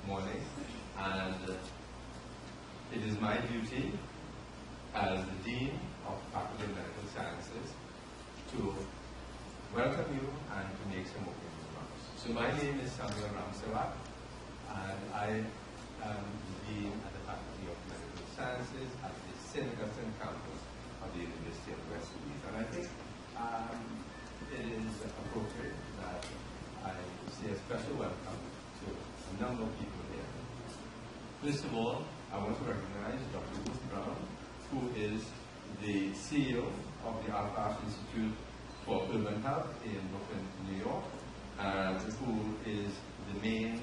morning, and it is my duty as the Dean of the Faculty of Medical Sciences to welcome you and to make some opening remarks. So my name is Samuel Ramsawat, and I am the Dean at the Faculty of Medical Sciences at the St. Augustine campus of the University of West Indies. And I think it is appropriate that I say a special welcome to a number of people here. First of all, I want to recognize Dr. Ruth Brown, who is the CEO of the Ashe Institute for Urban Health in Brooklyn, New York, and who is the main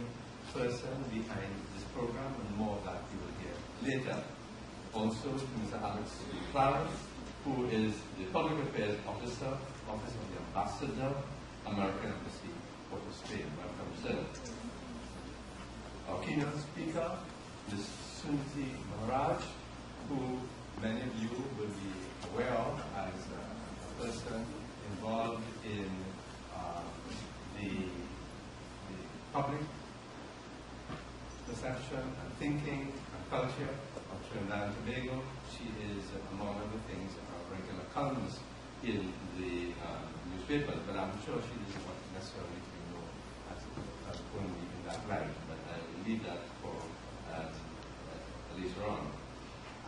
person behind this program, and more of that you will hear later. Also to Mr. Alex Clarence, who is the Public Affairs Officer, Office of the Ambassador, American Embassy, Port of Spain. Welcome, sir. Our keynote speaker, Ms. Suniti Maharaj, who many of you will be aware of as a person involved in the public perception and thinking and culture of Trinidad and Tobago. She is, among other things, a regular columnist in the newspapers, but I'm sure she doesn't want necessarily to know as only in that light, but I will leave that for later on.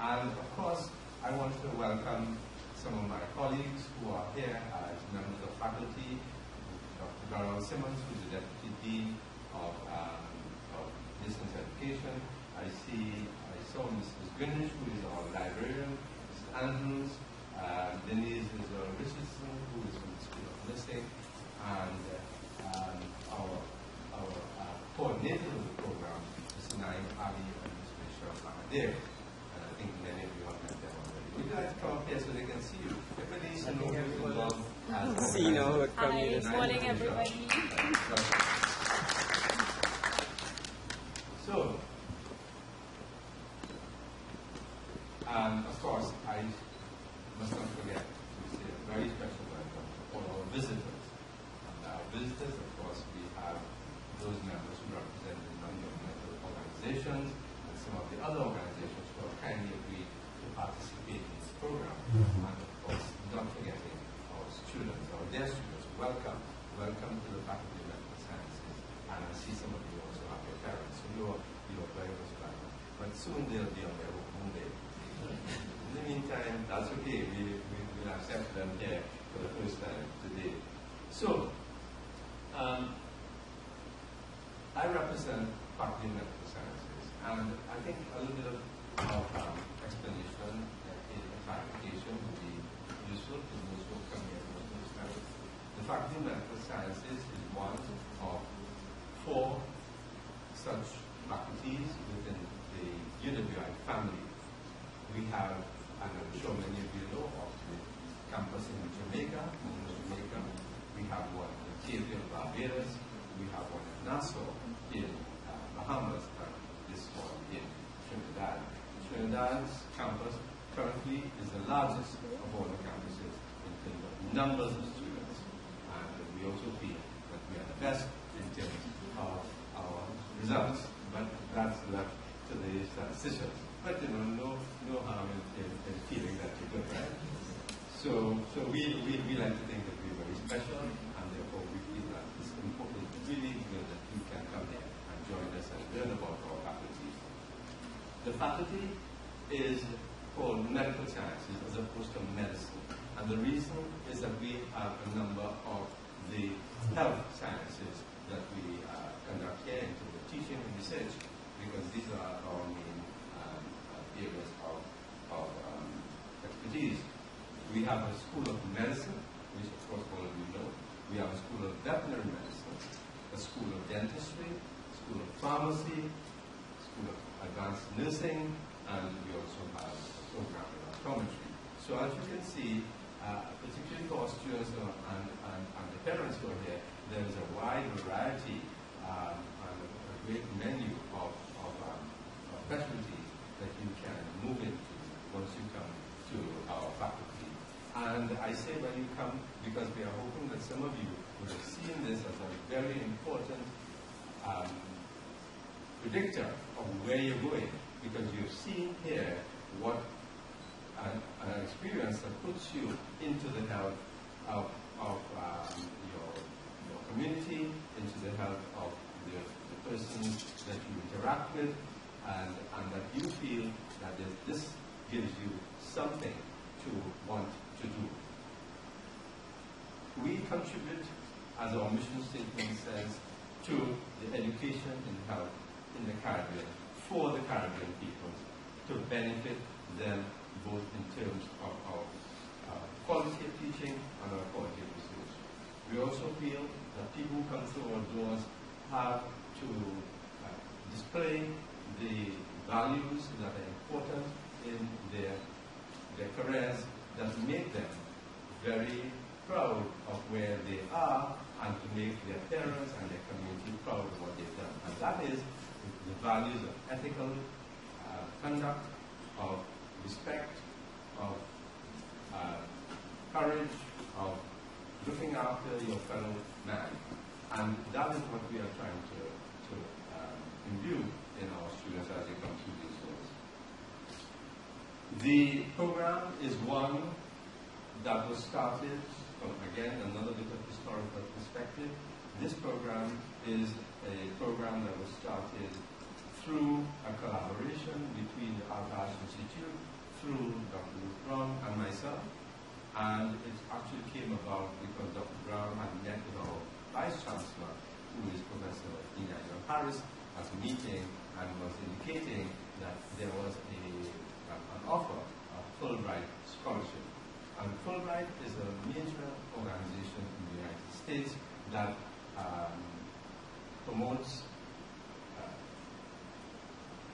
And of course, I want to welcome some of my colleagues who are here as members of faculty. Dr. Darrell Simmons, who is the Deputy Dean of Distance Education. I saw Mrs. Greenwich, who is our librarian, Mrs. Andrews, Denise Richardson, who is from the School of Nursing, and our coordinator of the program, Mr. Naim Ali and Mr. Michelle Mahadev. And I think many of you have met them already. Would you like to come up here so they can see you? Everybody needs to know who's involved. Hi, good morning, everybody. So, of course, I must not forget to say a very special welcome to all our visitors. And our visitors, of course, we have those members who represent the non-governmental organizations and some of the other organizations who have kindly agreed to participate in this program. And of course, not forgetting our students, our dear students. Welcome to the Faculty of Medical Sciences. And I see some of you also have your parents, so you're very much welcome. But soon they'll be on their own day. In the meantime, that's okay. We'll accept them here for the first time today. So, I represent Faculty of Medical Sciences, and I think a little bit of explanation and clarification would be useful to those who come here for the first time. The Faculty of Medical Sciences is one of 4 such faculties within the UWI family. We have, and I'm sure many of you know, of the campus in Jamaica. We have one in Cape Verde, Barbados. We have one in Nassau in Bahamas, and this one in Trinidad. Trinidad's campus currently is the largest of all the campuses in terms of numbers of students, and we also feel that we are the best in terms of our results, but that's left to the statisticians. But no harm in feeling that you're good, right? So we like to think that we're very special, and therefore we feel that it's important, really good that you can come here and join us and learn about our faculty. The faculty is called medical sciences as opposed to medicine, and the reason is that we have a number of the health sciences that we conduct here in terms of teaching and research, because these are our main areas of expertise. We have a School of Medicine, which of course all of you know. We have a School of Veterinary Medicine, a School of Dentistry, a School of Pharmacy, a School of Advanced Nursing, and we also have a program in optometry. So as you can see, particularly for our students and the parents who are here, there is a wide variety and a great menu of specialties that you can move into once you come to our faculty. And I say when you come because we are hoping that some of you would have seen this as a very important predictor of where you're going, because you've seen here what an experience that puts you into the health of your community, into the health of the persons that you interact with, and that you feel that this gives you something to want to do. We contribute, as our mission statement says, to the education in health in the Caribbean, for the Caribbean peoples, to benefit them both in terms of our quality of teaching and our quality of research. We also feel that people who come through our doors have to display the values that are important in their careers, that make them very proud of where they are, and to make their parents and their community proud of what they've done. And that is the values of ethical conduct, of respect, of courage, of looking after your fellow man. And that is what we are trying to imbue in our students as they come through these doors. The program is one that was started from, again, another bit of historical perspective. This program is a program that was started through a collaboration between the Ashe Institute, through Dr. Ruth Brown and myself. And it actually came about because Dr. Brown had met with our Vice Chancellor, who is Professor Nina Harris, at a meeting, and was indicating that there was an offer of Fulbright scholarship. And Fulbright is a major organization in the United States that promotes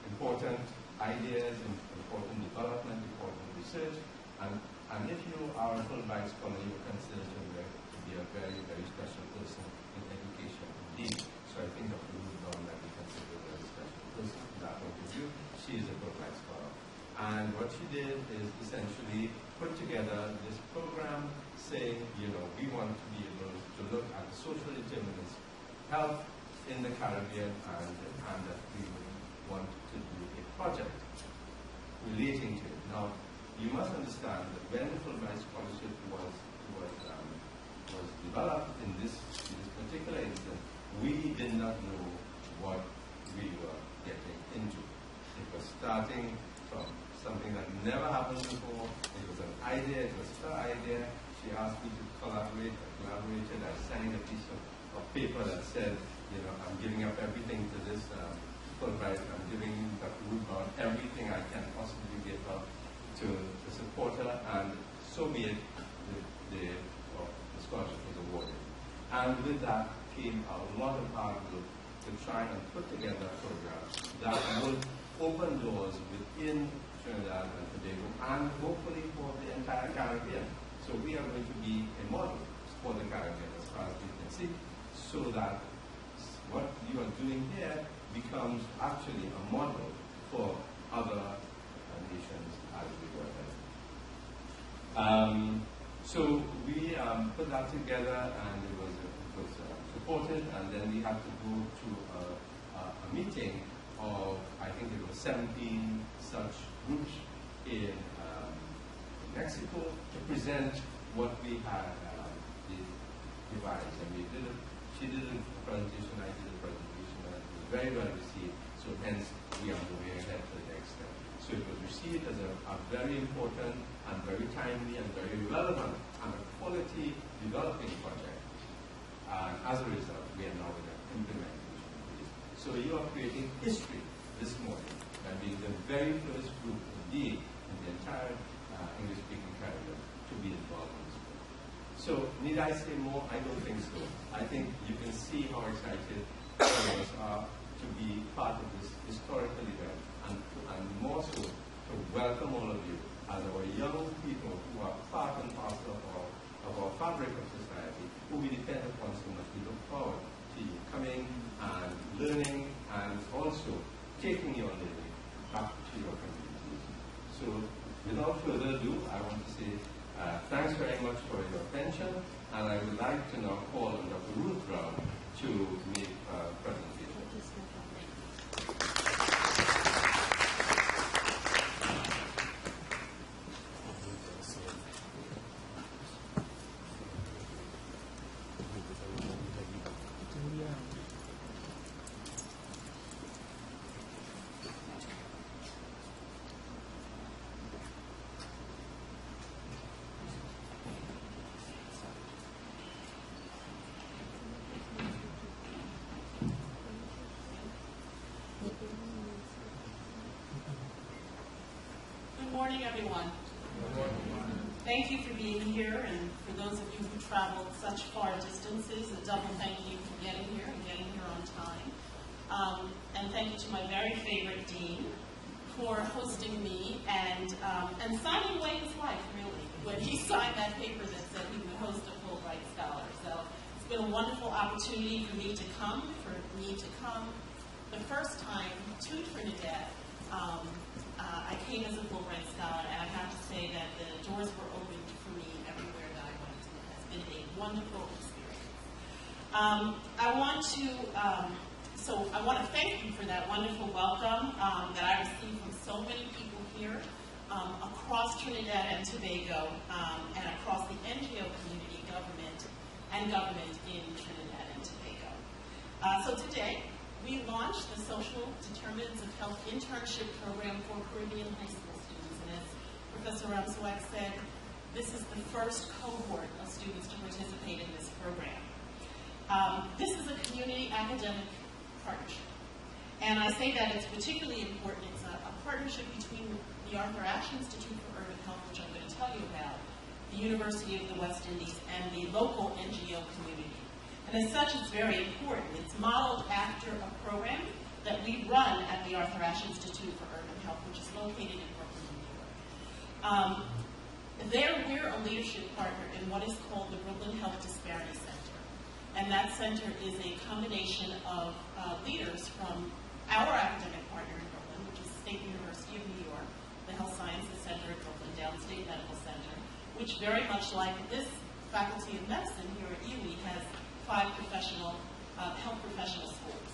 important ideas, important development, important research, and if you are a Fulbright scholar, you are considered to be a very, very special person in education indeed. So I think Dr. Ruth Brown that we consider a very special person from that point of view. She is a Fulbright scholar. And what she did is essentially put together this program saying, we want to be able to look at the social determinants of health in the Caribbean, and that we would want to do a project relating to it. Now, you must understand that when the Fulbright scholarship was developed in this particular instance, we did not know what we were getting into. It was starting from something that never happened before. It was an idea, it was her idea. She asked me to collaborate. I collaborated. I signed a piece of paper that said, I'm giving up everything to this Fulbright. I'm giving Dr. Ruth Brown everything I can possibly give up to support her, and so be it, the scholarship was awarded. And with that came a lot of hard work to try and put together a program that would open doors within Trinidad and Tobago, and hopefully for the entire Caribbean. So we are going to be a model for the Caribbean as far as we can see, so that what you are doing here becomes actually a model for other nations as we go ahead. So we put that together, and it was supported, and then we had to go to a meeting of, I think it was 17 such groups in Mexico to present what we had devised. And she did a presentation, I did a presentation, and it was very well received. So hence, we are moving ahead to the next step. So it was received as a very important and very timely and very relevant and a quality developing project. And as a result, we are now in an implementation phase. So you are creating history this morning by being the very first group, indeed, in the entire English-speaking Caribbean to be involved in this work. So, need I say more? I don't think so. I think you can see how excited all of us are to be part of this historical event, and more so to welcome all of you as our young people who are part and parcel of our fabric of society, who we depend upon so much. We look forward to you coming and learning, and also taking your learning back to your communities. So, without further ado, I want to say thanks very much for your attention, and I would like to now call on Dr. Ruth Brown to make a presentation. Good morning, everyone. Thank you for being here, and for those of you who traveled such far distances, a double thank you for getting here and getting here on time. And thank you to my very favorite dean for hosting me and signing away his life, really, when he signed that paper that said he would host a Fulbright Scholar. So it's been a wonderful opportunity for me to come the first time to Trinidad. I came as a Fulbright Scholar, and I have to say that the doors were opened for me everywhere that I went. It has been a wonderful experience. I want to thank you for that wonderful welcome that I received from so many people here across Trinidad and Tobago and across the NGO community, government in Trinidad and Tobago. So today, we launched the Social Determinants of Health Internship Program for Caribbean high school students. And as Professor Ramswak said, this is the first cohort of students to participate in this program. This is a community academic partnership. And I say that it's particularly important. It's a partnership between the Arthur Ashe Institute for Urban Health, which I'm going to tell you about, the University of the West Indies, and the local NGO community. And as such, it's very important. It's modeled after a program that we run at the Arthur Ashe Institute for Urban Health, which is located in Brooklyn, New York. There, we're a leadership partner in what is called the Brooklyn Health Disparity Center. And that center is a combination of leaders from our academic partner in Brooklyn, which is the State University of New York, the Health Sciences Center at Brooklyn, Downstate Medical Center, which very much like this Faculty of Medicine here at UWI has 5 health professional schools.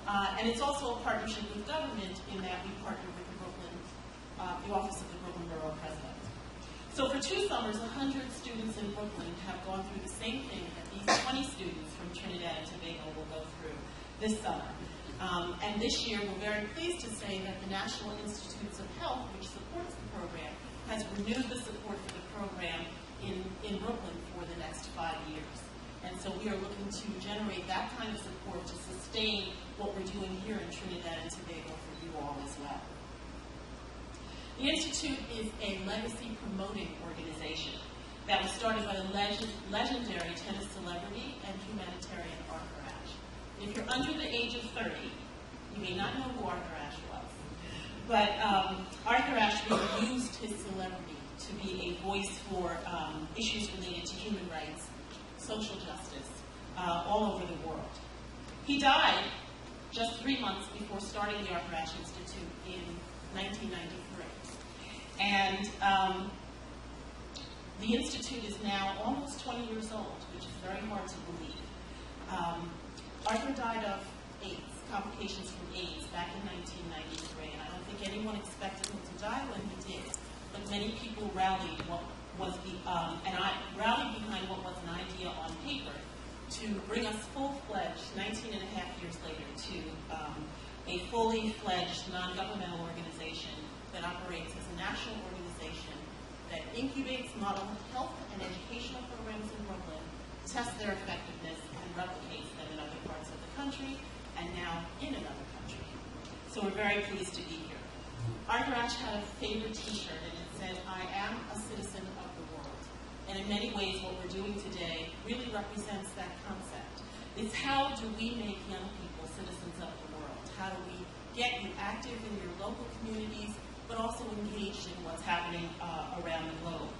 And it's also a partnership with government in that we partner with the Office of the Brooklyn Borough President. So for 2 summers, 100 students in Brooklyn have gone through the same thing that these 20 students from Trinidad and Tobago will go through this summer. And this year, we're very pleased to say that the National Institutes of Health, which supports the program, has renewed the support for the program in Brooklyn for the next 5 years. And so we are looking to generate that kind of support to sustain what we're doing here in Trinidad and Tobago for you all as well. The Institute is a legacy promoting organization that was started by the legendary tennis celebrity and humanitarian Arthur Ashe. If you're under the age of 30, you may not know who Arthur Ashe was, but Arthur Ashe really used his celebrity to be a voice for issues related to human rights, social justice, all over the world. He died just 3 months before starting the Arthur Ashe Institute in 1993. And the Institute is now almost 20 years old, which is very hard to believe. Arthur died of AIDS, complications from AIDS, back in 1993, and I don't think anyone expected him to die when he did. But many people rallied rallied behind what was an idea on paper to bring us full-fledged, 19 and a half years later, to a fully fledged non-governmental organization that operates as a national organization that incubates model health and educational programs in Brooklyn, tests their effectiveness, and replicates them in other parts of the country, and now in another country. So we're very pleased to be here. Arthur Ashe had a favorite t-shirt, and it said, "I am a citizen of the world." And in many ways, what we're doing today really represents that concept. It's how do we make young people citizens of the world? How do we get you active in your local communities, but also engaged in what's happening around the globe?